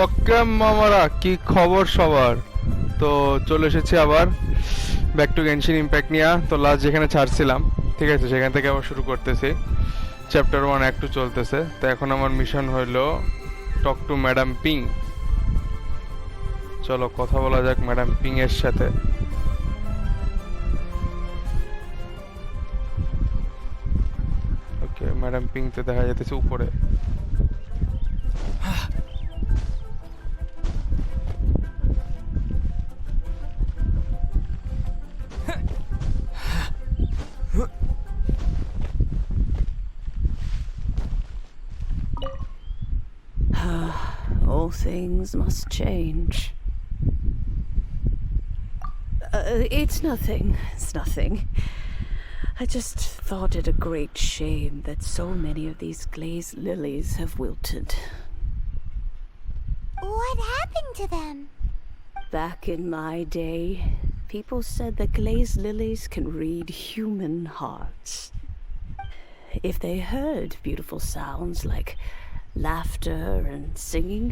ওকে মামারা, কি খবর সবার? তো চলে এসেছি আবার ব্যাক টু গেনশিন ইম্প্যাক্ট নিয়ে। তো লাস্ট যেখানে ছাড়ছিলাম, ঠিক আছে, সেখান থেকে আবার শুরু করতেছি। চ্যাপ্টার 1 একটু চলতেছে। তো এখন আমার মিশন হইলো টক টু ম্যাডাম পিং। চলো কথা বলা যাক ম্যাডাম পিং এর সাথে। ওকে, ম্যাডাম পিং তো দেখা যাইতেছে উপরে। All things must change. It's nothing. It's nothing. I just thought it a great shame that so many of these glazed lilies have wilted. What happened to them? Back in my day, people said that glazed lilies can read human hearts. If they heard beautiful sounds like laughter and singing,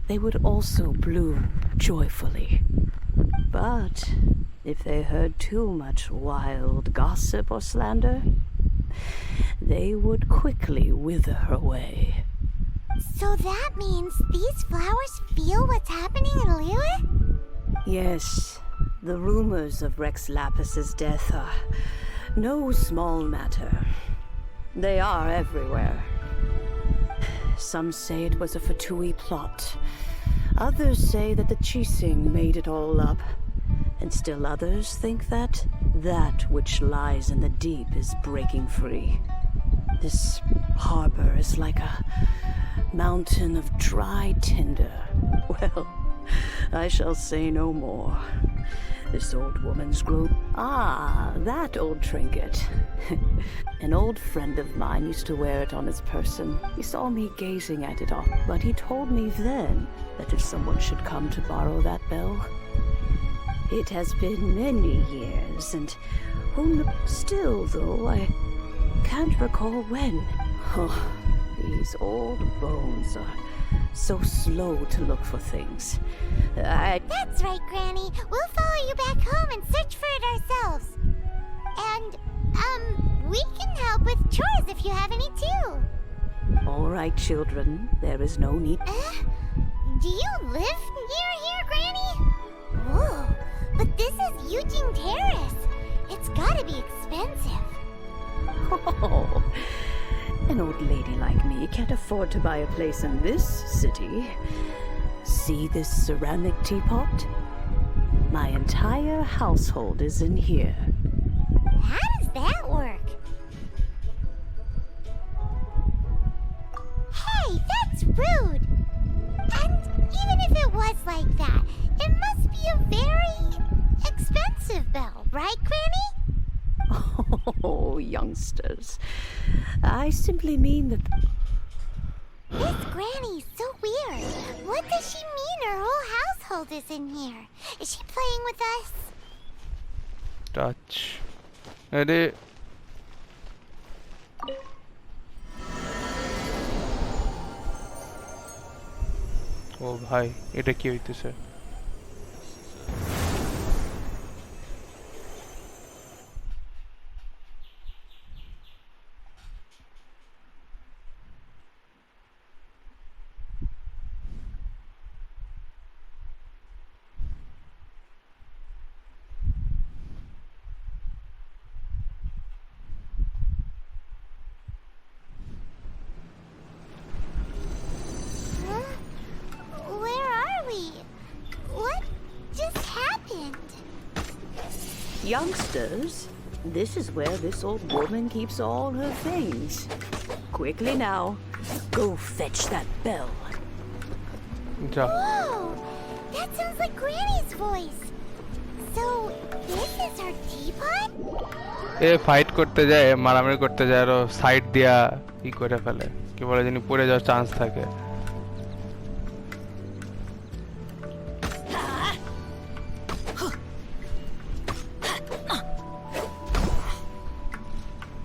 they would also bloom joyfully. But if they heard too much wild gossip or slander, they would quickly wither away. So that means these flowers feel what's happening in Lilith? Yes, the rumors of Rex Lapis's death are no small matter. They are everywhere. Some say it was a Fatui plot. Others say that the Chising made it all up. And still others think that that which lies in the deep is breaking free. This harbor is like a mountain of dry tinder. Well, I shall say no more. This old woman's grown. Ah, that old trinket. An old friend of mine used to wear it on his person. He saw me gazing at it off, but he told me then that if someone should come to borrow that bell. It has been many years, and still, though, I can't recall when. Oh, these old bones are so slow to look for things. That's right, Granny. We'll follow you back home and search for it ourselves. And, we can help with chores if you have any too. All right, children. There is no need. Do you live near here, Granny? Whoa, but this is Eugene Terrace. It's gotta be expensive. Oh, an old lady like me can't afford to buy a place in this city. See this ceramic teapot? My entire household is in here. How does that work? Hey, that's rude! And even if it was like that, it must be a very expensive bell, right, Granny? Oh, youngsters. I simply mean that... This Granny's so weird. What does she mean her whole household is in here? Is she playing with us? Touch আরে ও ভাই, এটা কি হইতেছে? Huh? Where are we? What just happened? Youngsters, this is where this old woman keeps all her things. Quickly now, go fetch that bell. যা। Whoa! That sounds like Granny's voice. So, this is her teapot? A fight করতে যায়, মারামারি করতে যায়, আর side দিয়া ই করে ফেলে, কি বলে জানি, পড়ে যাওয়ার চান্স থাকে।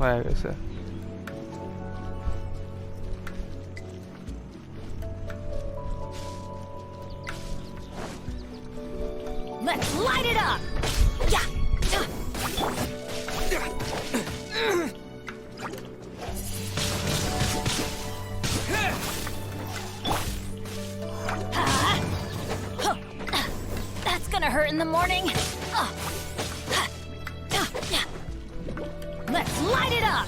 হয়ে গেছে। Let's light it up! Yeah! That's gonna hurt in the morning. Let's light it up!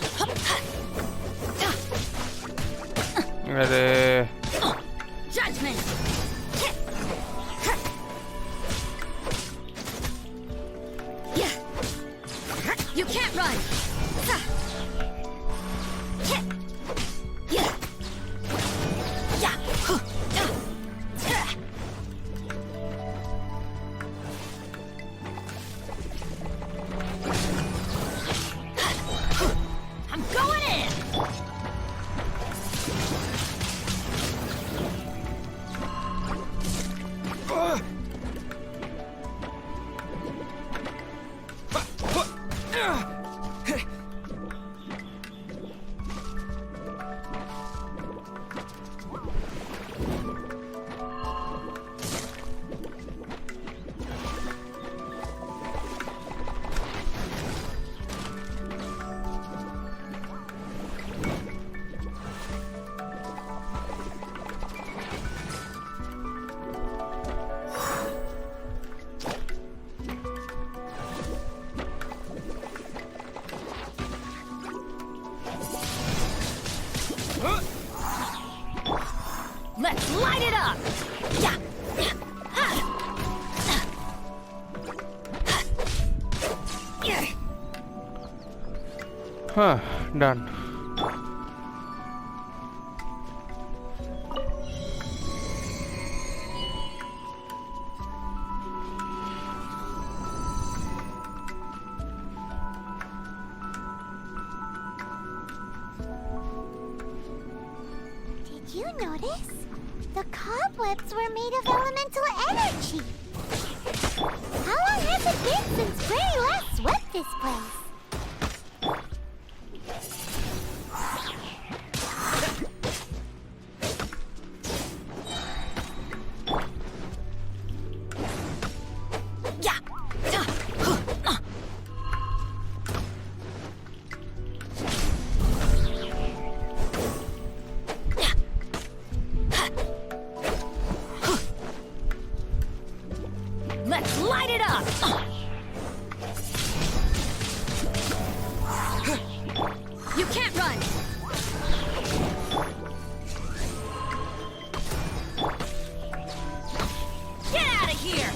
अरे Judgment! You can't run! I'm going in! Let's light it up! Yeah! हाँ done Did you notice? The cobwebs were made of elemental energy. How long has it been since Granny last swept this place? Let's light it up! You can't run! Get out of here!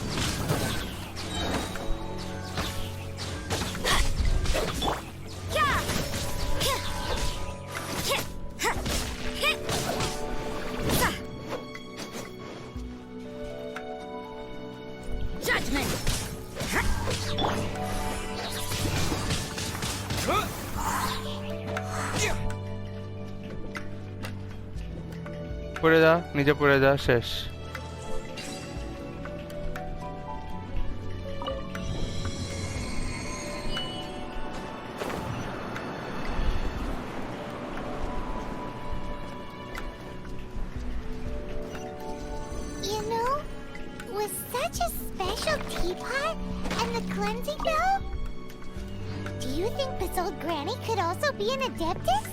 Judgment! পড়ে যা নিচে পড়ে যা শেষ You know, with such a special teapot and the cleansing bell, do you think this old granny could also be an adeptus?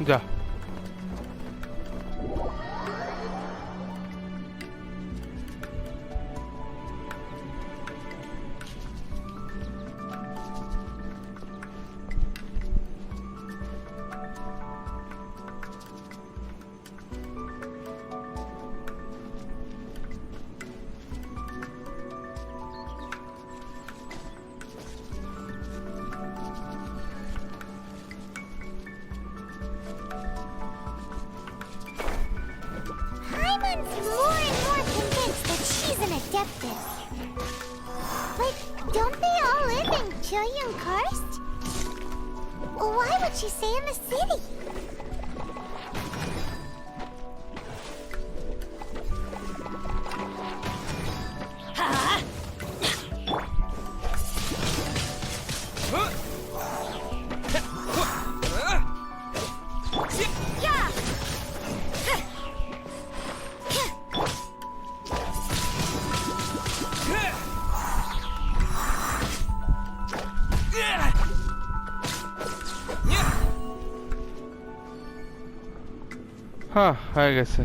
যা Paimon's more and more convinced that she's an adeptus. But don't they all live in Chilyung Karst? Why would she stay in the city? হ্যাঁ হয়ে গেছে।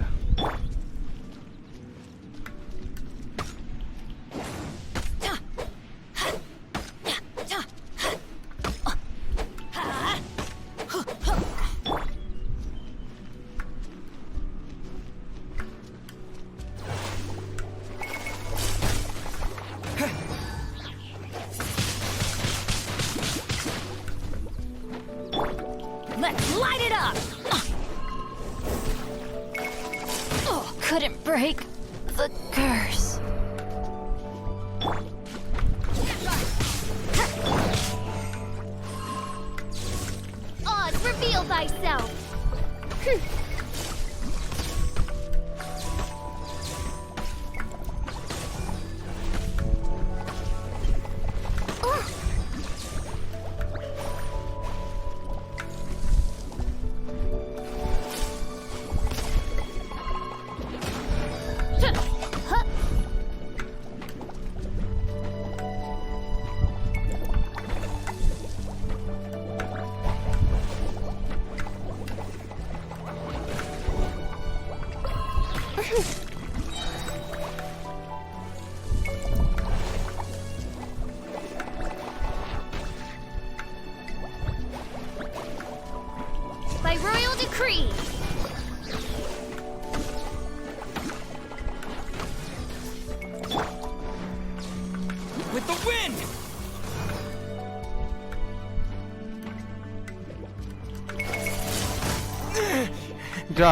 Let's light it up! Oh, couldn't break the curse. Oz, reveal thyself. By royal decree. With the wind! যা।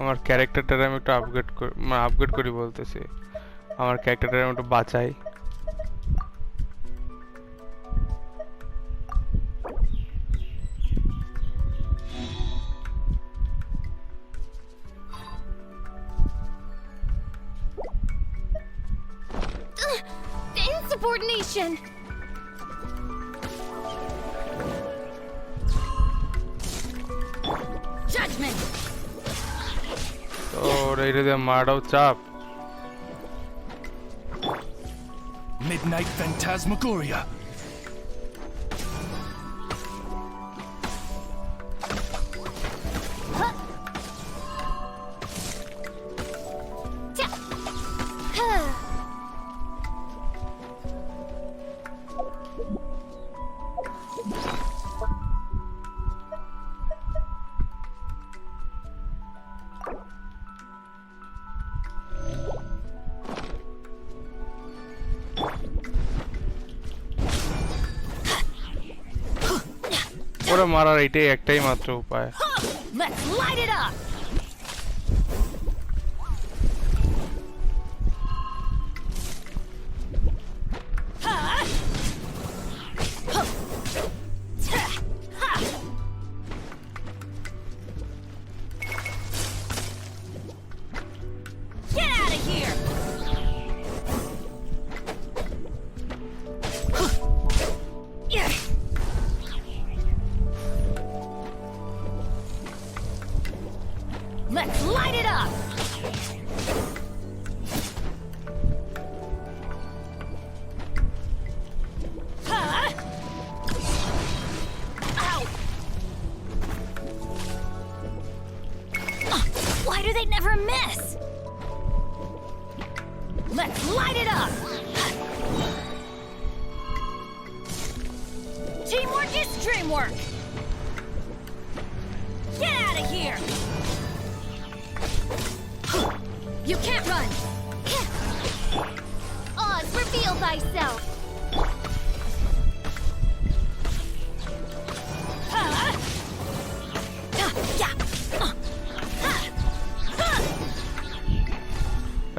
আমার ক্যারেক্টারটা আমি একটু upgrade করি বলতেছি। আমার ক্যারেক্টারটা আমি একটু বাঁচাই। The insubordination. Judgment! তোর এইটা দিয়ে মারাও চাপ। Midnight Phantasmagoria. ওরে মারার এটাই একটাই মাত্র উপায়। Let's light it up! Get out of here! Let's light it up! Ow! Why do they never miss? Let's light it up! Teamwork is dreamwork! Get out of here! You can't run! Oz, reveal thyself.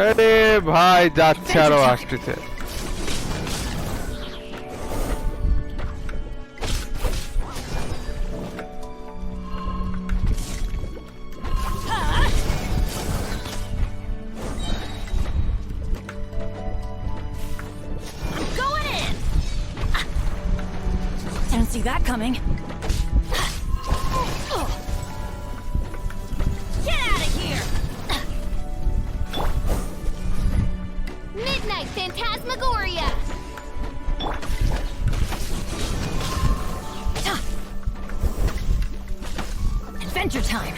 আরে ভাই যাচ্ছে আরো আসতেছে। Going in! Didn't see that coming. Midnight Phantasmagoria! Adventure time!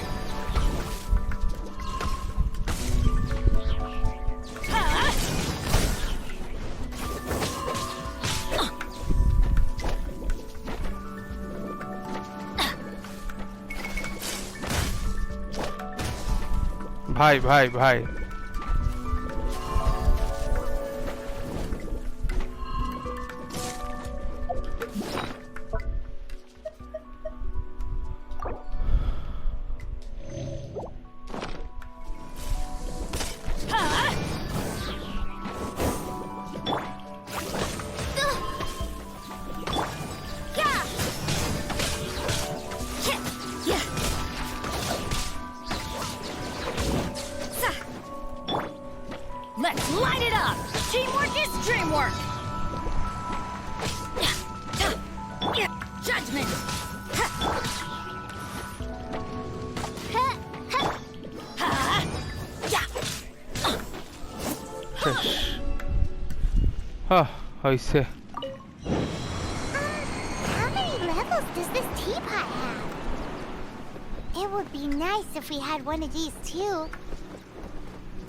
ভাই ভাই ভাই Let's light it up! Teamwork is dreamwork! Judgment! শেষ হইছে How many levels does this teapot have? It would be nice if we had one of these too.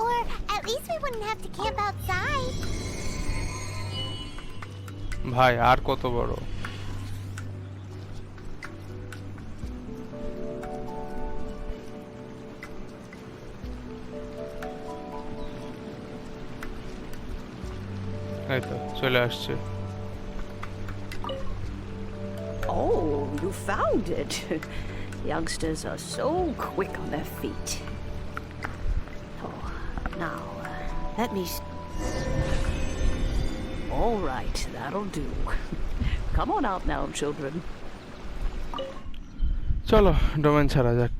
Or at least we wouldn't have to camp outside. ভাই আর কত বড় এই তো চলে আসছে Oh, you found it. Youngsters are so quick on their feet. Oh, now, let me... All right, that'll do. Come on out now, children. চলো domain ছাড়া যাক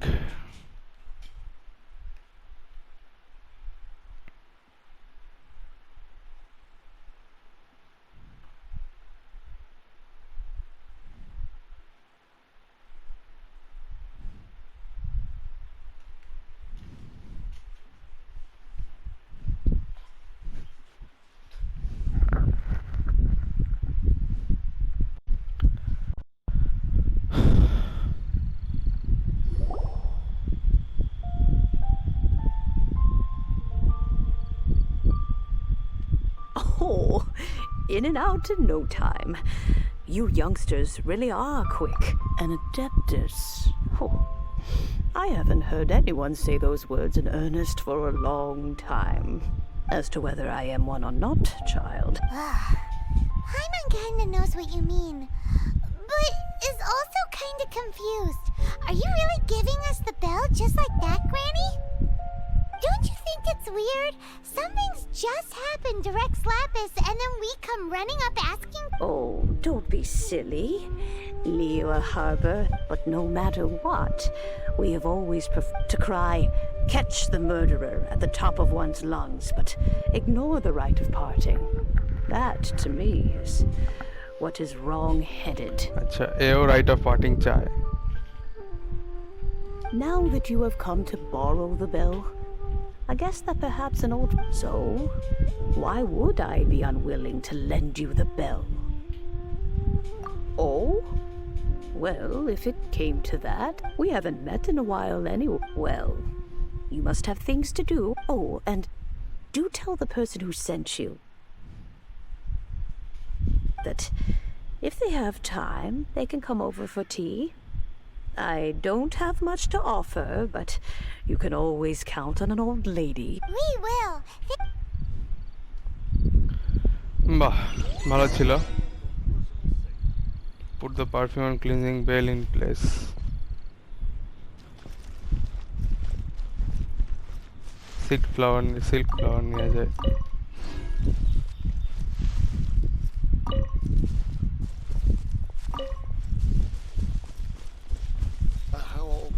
Oh, in and out in no time. You youngsters really are quick. An adeptus. Oh, I haven't heard anyone say those words in earnest for a long time. As to whether I am one or not, child. Paimon kinda knows what you mean, but is also kinda confused. Are you really giving us the bell just like that, Granny? Don't you think it's weird? Something's just happened to Rex Lapis and then we come running up asking... Oh, don't be silly. Liyue Harbor, but no matter what, we have always preferred to cry, "Catch the murderer," at the top of one's lungs, but ignore the rite of parting. That, to me, is what is wrong-headed. আচ্ছা এও right of parting চায় Now that you have come to borrow the bell, I guess that perhaps an old... So, why would I be unwilling to lend you the bell? Oh? Well, if it came to that, we haven't met in a while anyway. Well, you must have things to do. Oh, and do tell the person who sent you that if they have time, they can come over for tea. I don't have much to offer, but you can always count on an old lady. We will. বাহ ভালো ছিল put the perfume and cleansing bell in place silk flower নিয়ে যায়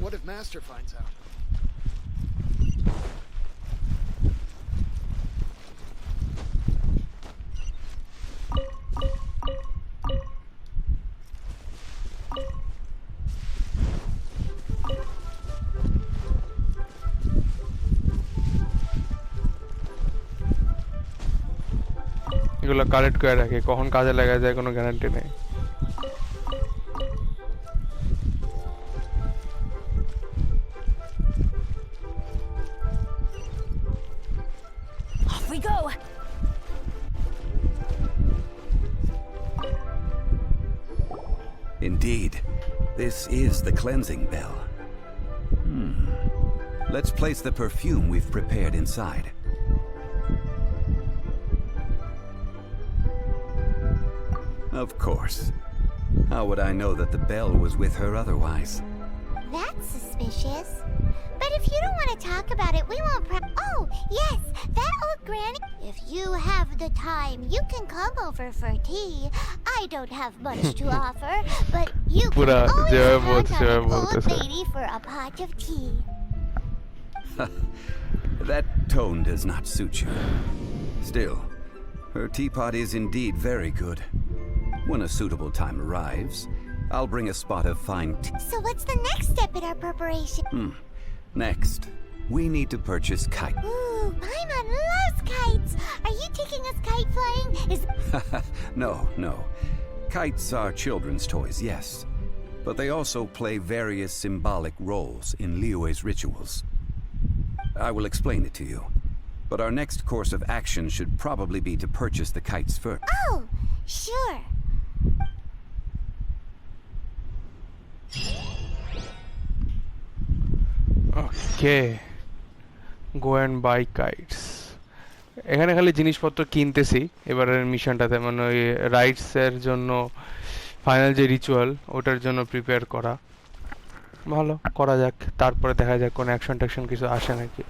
What if Master finds out? এগুলো collect করে রাখি, কখন কাজে লাগা যায় কোনো গ্যারান্টি নেই। Off we go! Indeed, this is the cleansing bell. Let's place the perfume we've prepared inside. Of course. How would I know that the bell was with her otherwise? That's suspicious. But if you don't want to talk about it, we won't Oh, yes, that old granny. If you have the time, you can come over for tea. I don't have much to offer, but you can Pura always jab count bolche, on an jab old bolche. lady for a pot of tea. That tone does not suit you. Still, her teapot is indeed very good. When a suitable time arrives, I'll bring a spot of fine tea. So what's the next step in our preparation? Next, we need to purchase kite. Ooh, Paimon loves kites. Are you taking us kite flying? No. Kites are children's toys, yes. But they also play various symbolic roles in Liyue's rituals. I will explain it to you. But our next course of action should probably be to purchase the kites first. Oh, sure. Okay, go and buy kites. এখানে খালি জিনিসপত্র কিনতেছি এবারের মিশনটাতে, মানে ওই রাইডসের জন্য final যে ritual ওটার জন্য প্রিপেয়ার করা। ভালো, করা যাক, তারপরে দেখা যাক কোনো অ্যাকশন ট্যাকশন কিছু আসে নাকি।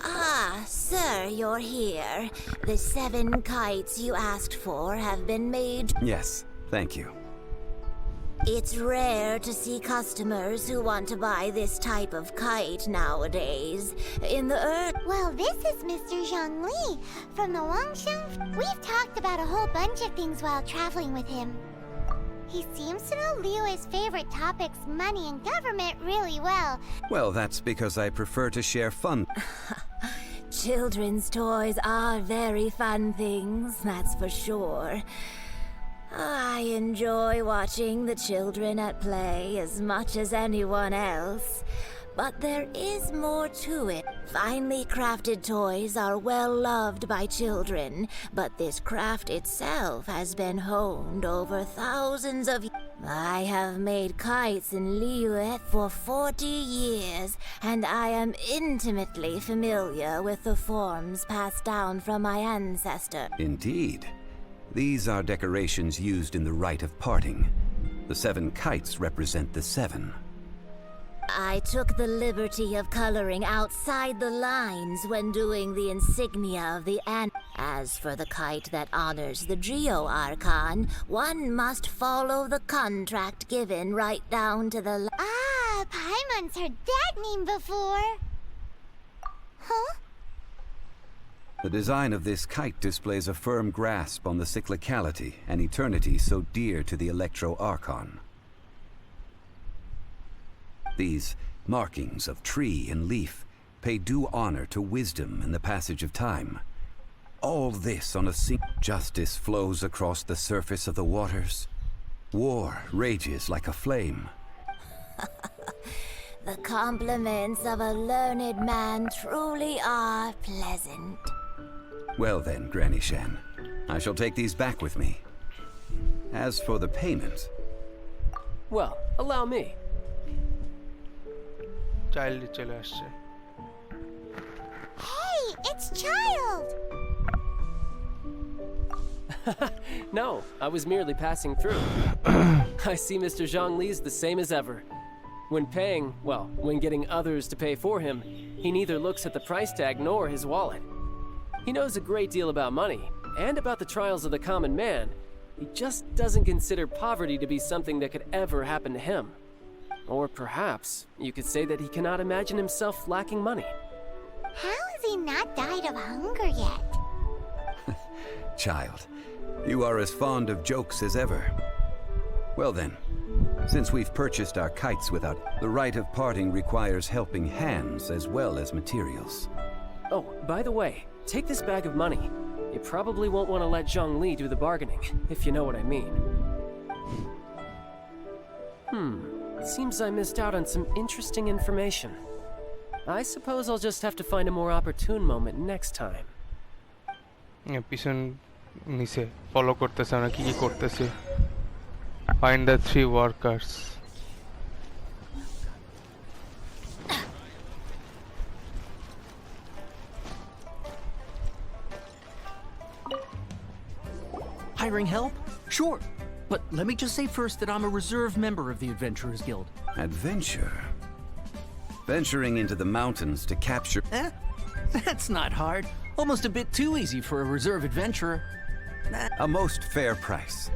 Ah, sir, you're here. The 7 kites you asked for have been made. Yes, thank you. It's rare to see customers who want to buy this type of kite nowadays. In the earth. Well, this is Mr. Zhongli from the Wangshan. We've talked about a whole bunch of things while traveling with him. He seems to know Liyue's favorite topics, money and government, really well. Well, that's because I prefer to share fun. Children's toys are very fun things, that's for sure. I enjoy watching the children at play as much as anyone else. But there is more to it. Finely crafted toys are well loved by children, but this craft itself has been honed over thousands of years. I have made kites in Liyue for 40 years, and I am intimately familiar with the forms passed down from my ancestor. Indeed. These are decorations used in the rite of parting. The 7 kites represent the 7. I took the liberty of coloring outside the lines when doing the insignia of the As for the kite that honors the Geo Archon, one must follow the contract given right down to the Ah, Paimon's heard that name before. Huh? The design of this kite displays a firm grasp on the cyclicality and eternity so dear to the Electro Archon. These markings of tree and leaf pay due honor to wisdom and the passage of time. All this on a justice flows across the surface of the waters. War rages like a flame. The compliments of a learned man truly are pleasant. Well then, Granny Shan, I shall take these back with me. As for the payment... Well, allow me. Child চলে আসছে। Hey, it's Child! No, I was merely passing through. I see Mr. Zhongli's the same as ever. When paying, well, when getting others to pay for him, he neither looks at the price tag nor his wallet. He knows a great deal about money, and about the trials of the common man. He just doesn't consider poverty to be something that could ever happen to him. Or perhaps you could say that he cannot imagine himself lacking money. How has he not died of hunger yet? Child, you are as fond of jokes as ever. Well then, since we've purchased our kites without, the rite of parting requires helping hands as well as materials. Oh, by the way, take this bag of money. You probably won't want to let Zhongli do the bargaining, if you know what I mean. Seems I missed out on some interesting information. I suppose I'll just have to find a more opportune moment next time. পিছন নিচে follow করতেছে আমরা কি কি করতেছি find the 3 workers Hiring help? Sure. But let me just say first that I'm a reserve member of the Adventurers Guild. Adventure? Venturing into the mountains to capture... That's not hard. Almost a bit too easy for a reserve adventurer. A most fair price.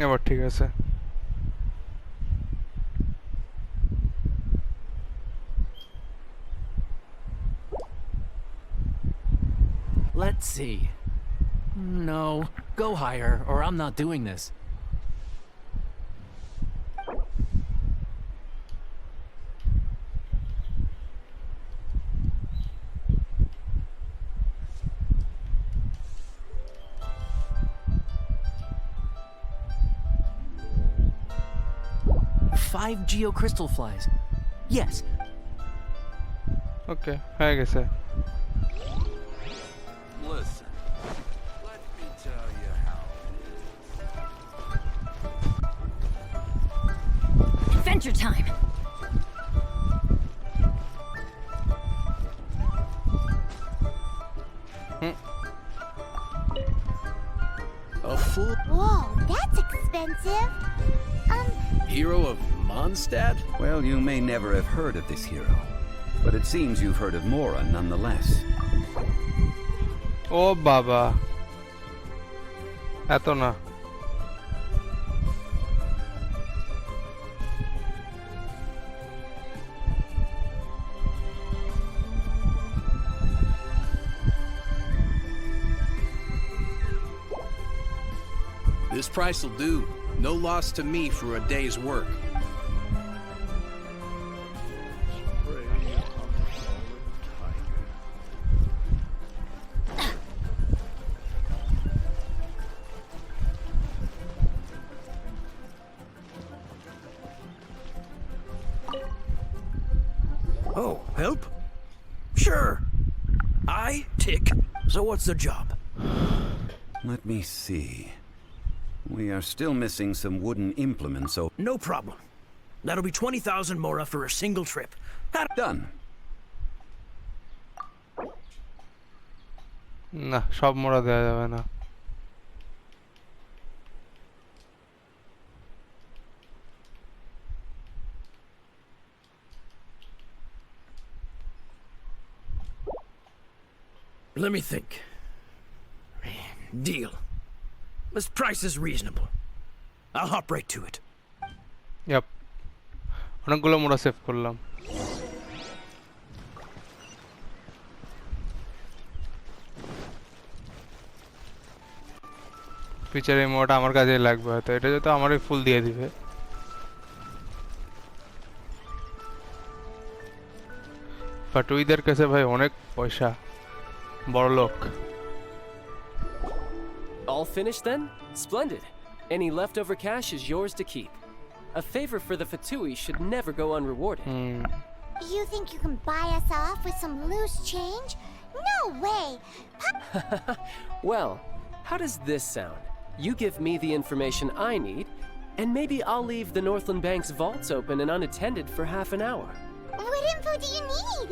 এবার ঠিক আছে Let's see. No, go higher, or I'm not doing this. Five geocrystal flies. Yes. ওকে হয়ে গেছে Listen, let me tell you how it is. Adventure time! A full Whoa, that's expensive. hero of Mondstadt? Well, you may never have heard of this hero, but it seems you've heard of Mora nonetheless. ও বাবা এত না This price will do. No loss to me for a day's work. Oh, help? Sure. I tick. So what's the job? Let me see. We are still missing some wooden implements, so... No problem. That'll be 20,000 mora for a single trip. Done. না সব মোড়া দেওয়া যাবে না Let me think. Deal. This price is reasonable. I'll hop right to it. Yup অনেকগুলো মোড়া save করলাম feature emote আমার কাজে লাগবে হয়তো, এটা যেহেতু আমারই ফুল দিয়ে দিবে। ফাটুইদের কাছে ভাই অনেক পয়সা, বড় লোক। All finished then? Splendid. Any leftover cash is yours to keep. A favor for the Fatui should never go unrewarded. You think you can buy us off with some loose change? No way! Well, how does this sound? You give me the information I need, and maybe I'll leave the Northland Bank's vaults open and unattended for half an hour. What info do you need?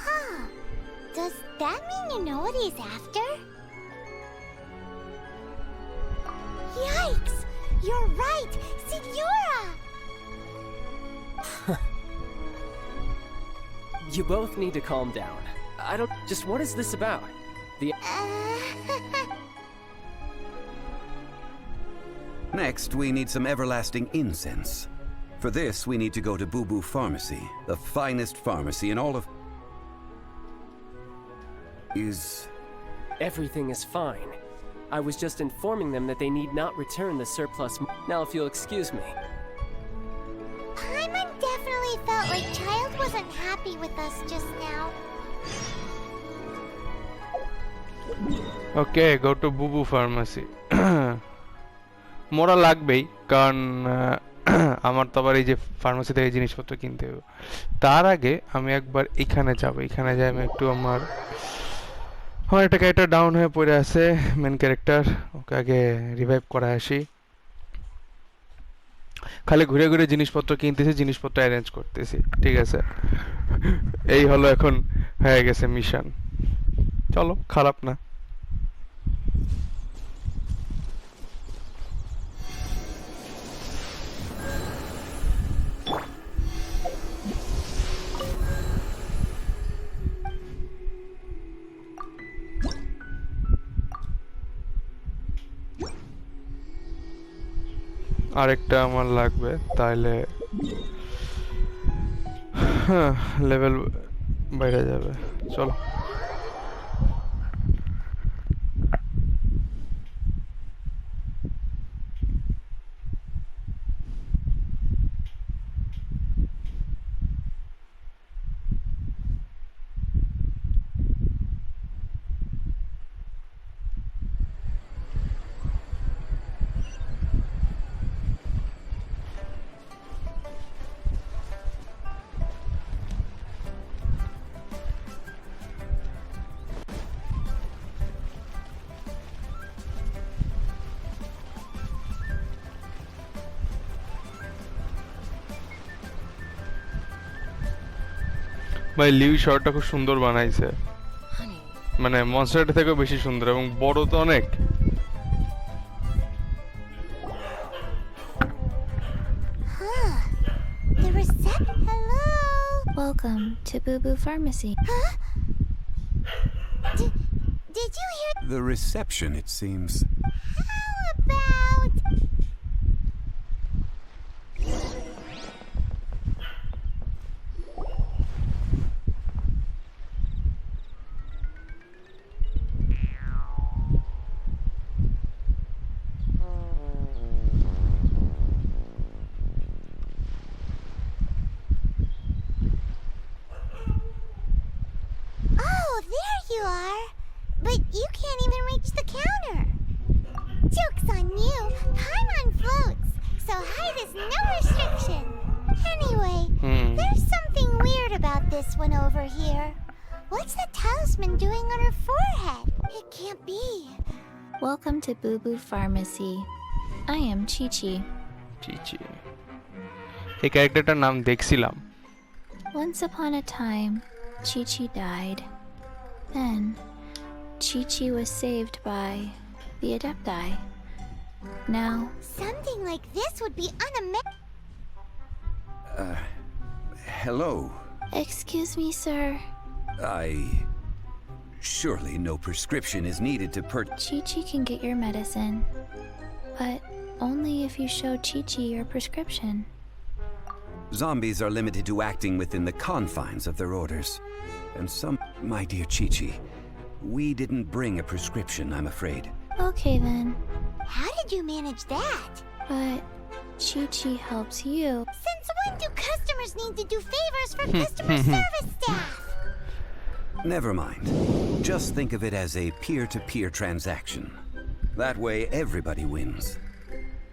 Huh. Does that mean you know what he's after? Yikes! You're right! Signora! You both need to calm down. I don't... Just what is this about? The... Next, we need some everlasting incense. For this, we need to go to Boo Boo Pharmacy, the finest pharmacy in all of... Is... Everything is fine. I was just informing them that they need not return the surplus... Now, if you'll excuse me. Paimon definitely felt like Child wasn't happy with us just now. Okay, go to Boo Boo Pharmacy. মোরা লাগবেই, কারণ আমার তো আবার এই যে pharmacy থেকে জিনিসপত্র কিনতে হবে। তার আগে আমি একবার এখানে যাব, এখানে যাই আমি একটু আমার একটা ক্যারেক্টার ডাউন হয়ে পড়ে আছে, মেন ক্যারেক্টার, ওকে আগে রিভাইভ করা আসি। খালি ঘুরে ঘুরে জিনিসপত্র কিনতেছি, জিনিসপত্র অ্যারেঞ্জ করতেছি, ঠিক আছে। এই হলো এখন হয়ে গেছে মিশন, চলো খারাপ না। আরেকটা আমার লাগবে, তাইলে লেভেল বেড়ে যাবে। চলো ভাই, লিউ শর্টটা খুব সুন্দর বানাইছে, মানে মনস্টারটা থেকেও বেশি সুন্দর এবং বড় তো অনেক। Hello. Welcome to Boo Boo Pharmacy. Huh? Did you hear? The reception, it seems. How about? You are, but you can't even reach the counter. Joke's on you. Paimon floats, so height is no restriction. Anyway, there's something weird about this one over here. What's the talisman doing on her forehead? It can't be. Welcome to Boo Boo Pharmacy. I am Chi-Chi. Chi-Chi. এই ক্যারেক্টারটার নাম দেখছিলাম। Once upon a time, Chi-Chi died. Then, Chi-Chi was saved by the Adepti. Now... Something like this would be Hello. Excuse me, sir. Surely no prescription is needed to Chi-Chi can get your medicine, but only if you show Chi-Chi your prescription. Zombies are limited to acting within the confines of their orders. And some... My dear Chi-Chi, we didn't bring a prescription, I'm afraid. Okay then. How did you manage that? But Chi-Chi helps you. Since when do customers need to do favors for customer service staff? Never mind. Just think of it as a peer-to-peer transaction. That way, everybody wins.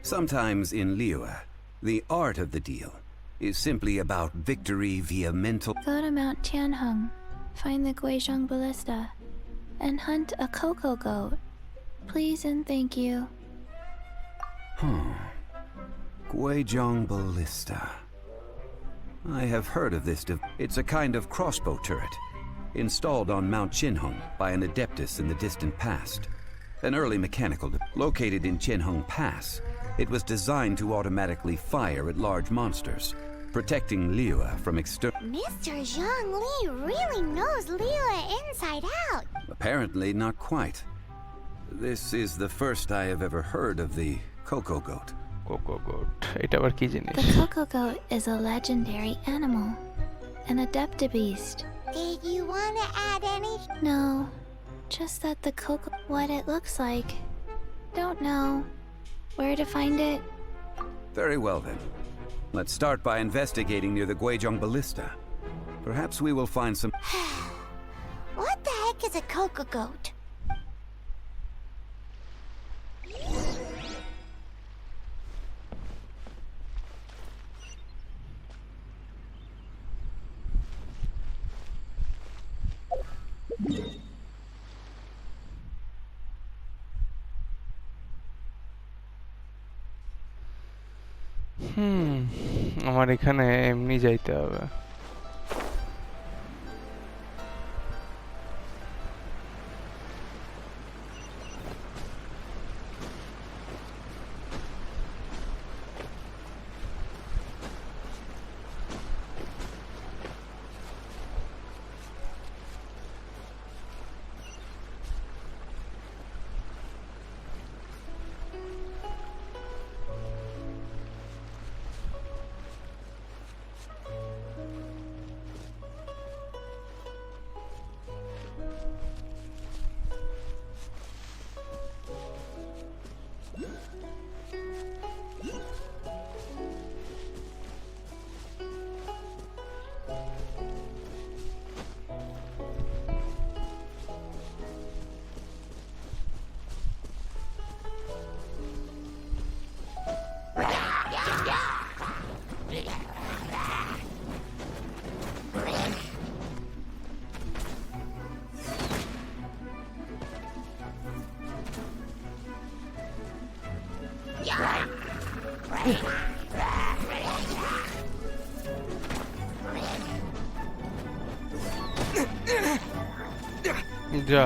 Sometimes in Liyue, the art of the deal is simply about victory via mental... Go to Mount Tianheng, find the Guizhong Ballista, and hunt a cocoa goat. Please and thank you. Guizhong Ballista. I have heard of this. It's a kind of crossbow turret, installed on Mount Tianheng by an adeptus in the distant past. An early mechanical located in Tianheng Pass. It was designed to automatically fire at large monsters, protecting Liyue from external... Mr. Zhang Li really knows Liyue inside out. Apparently not quite. This is the first I have ever heard of the cocoa goat. Cocoa goat. এটা আবার কি জিনিস? The cocoa goat is a legendary animal, an adeptabeast. Did you want to add any? No, just that the cocoa... What it looks like. Don't know. Where to find it? Very well then. Let's start by investigating near the Guizhong Ballista. Perhaps we will find some... What the heck is a cocoa goat? আমার এখানে এমনি যাইতে হবে। যা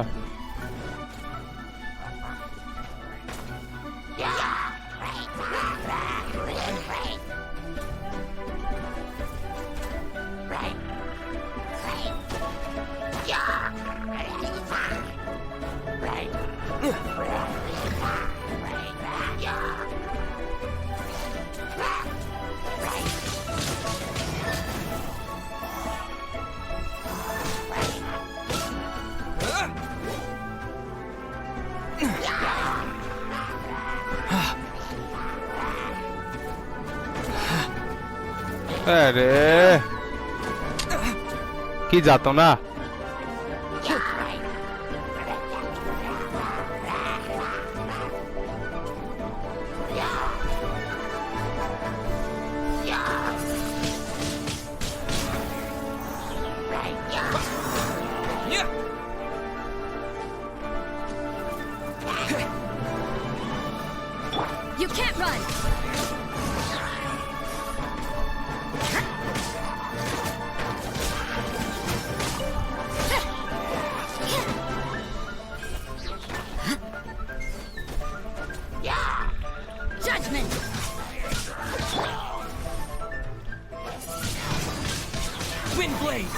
আরে কি যাতো না You can't run! Judgment! Windblade!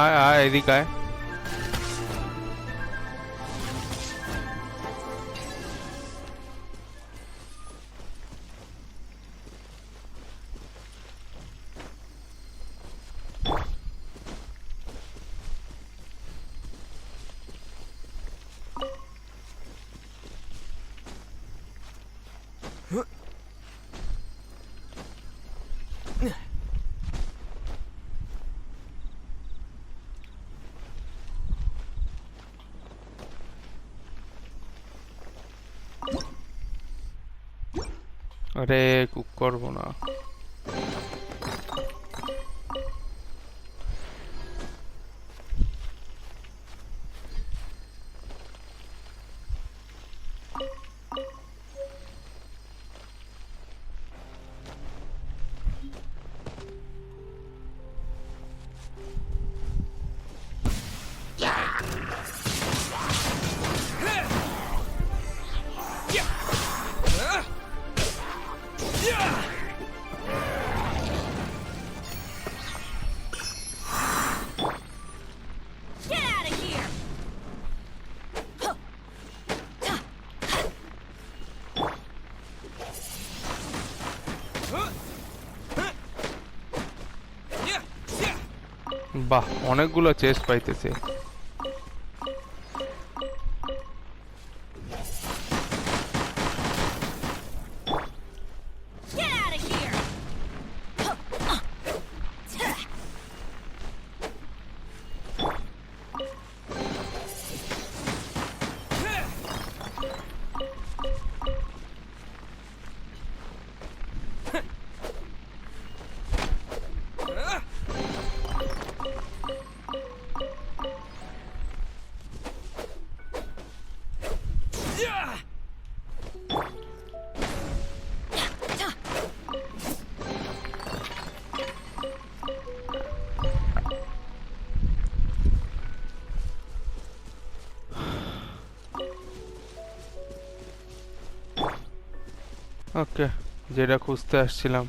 আয় আয় এদিকে আয়। আরে কুক করবো না। বাহ, অনেকগুলো চেস্ট পাইতেছে। ওকে, যেটা খুঁজতে আসছিলাম।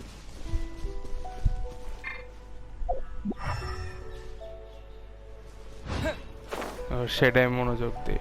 সেটাই মনোযোগ দিই।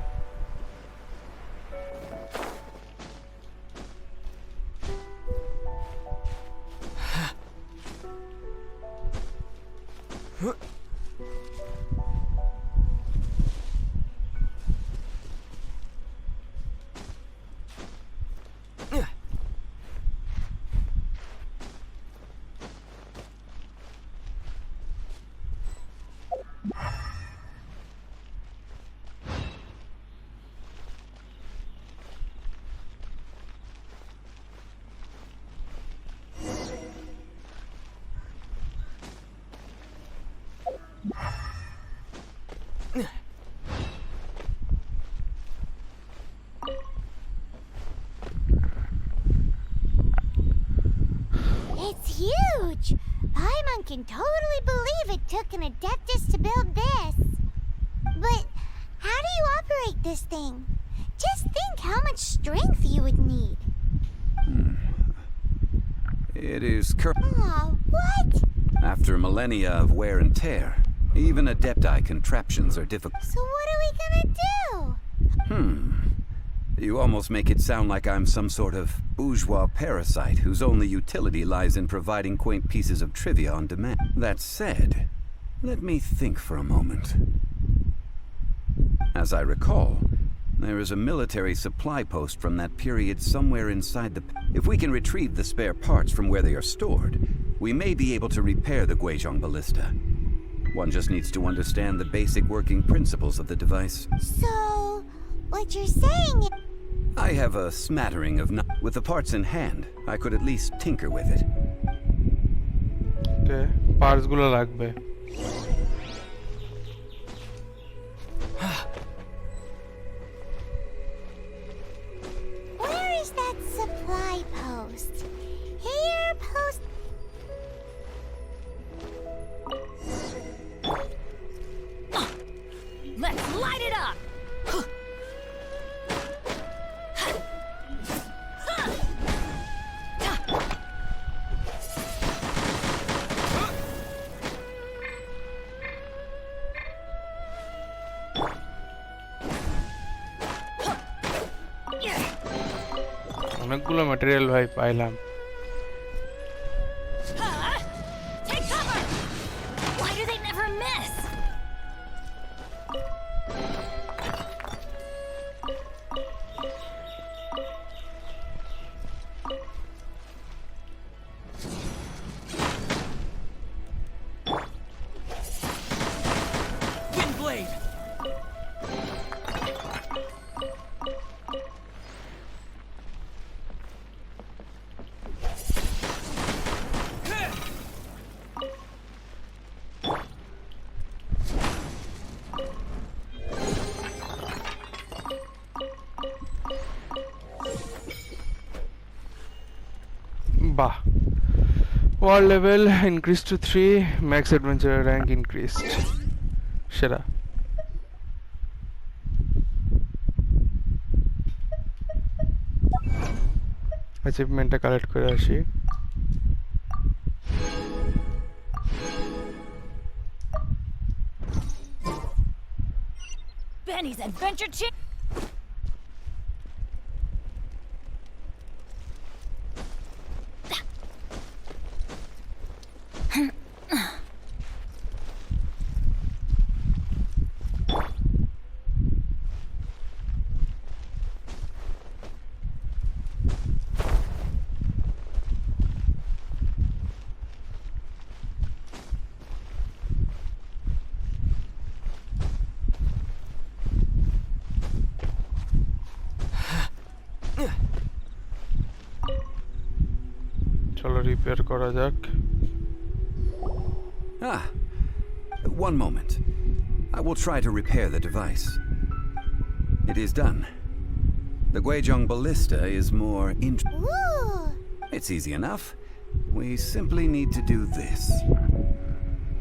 It's huge! Paimon can totally believe it took an Adeptus to build this. But how do you operate this thing? Just think how much strength you would need. It is Aw, what? After millennia of wear and tear, even Adepti contraptions are difficult. So what are we gonna do? You almost make it sound like I'm some sort of bourgeois parasite whose only utility lies in providing quaint pieces of trivia on demand. That said, let me think for a moment. As I recall, there is a military supply post from that period somewhere inside the... If we can retrieve the spare parts from where they are stored, we may be able to repair the Guizhong ballista. One just needs to understand the basic working principles of the device. So, what you're saying is... I have a smattering of... With the parts in hand, I could at least tinker with it. Okay, parts গুলো লাগবে। Where is that supply post? Here, post... Let's light it up! অনেকগুলো material ভাই পাইলাম। Take cover! Why do they never miss? Windblade! বাহ, world level increase two 3, max adventure rank increased. সেরা। অ্যাচিভমেন্টটা collect করে আসি। Benny's adventure chick. চলো repair করা যাক। Ah, one moment. I will try to repair the device. It is done. The Guizhong ballista is more Ooh! It's easy enough. We simply need to do this.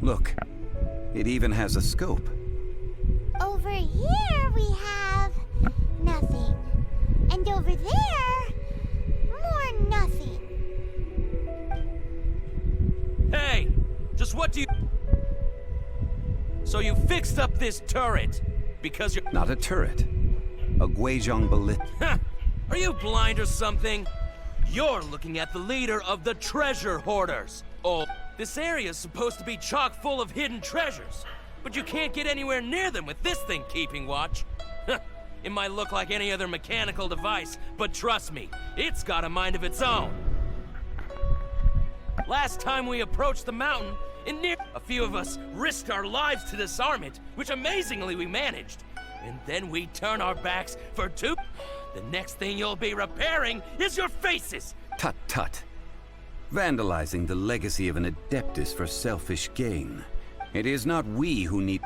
Look, it even has a scope. Over here we have nothing. And over there, more nothing. Hey! Just what do you... So you fixed up this turret because you're... Not a turret. A Guizhong ballista. Are you blind or something? You're looking at the leader of the treasure hoarders. Oh, this area's supposed to be chock full of hidden treasures, but you can't get anywhere near them with this thing keeping watch. It might look like any other mechanical device, but trust me, it's got a mind of its own. Last time we approached the mountain, a few of us risked our lives to disarm it, which amazingly we managed. And then we turn our backs for two. The next thing you'll be repairing is your faces! Tut tut. Vandalizing the legacy of an adeptus for selfish gain. It is not we who need...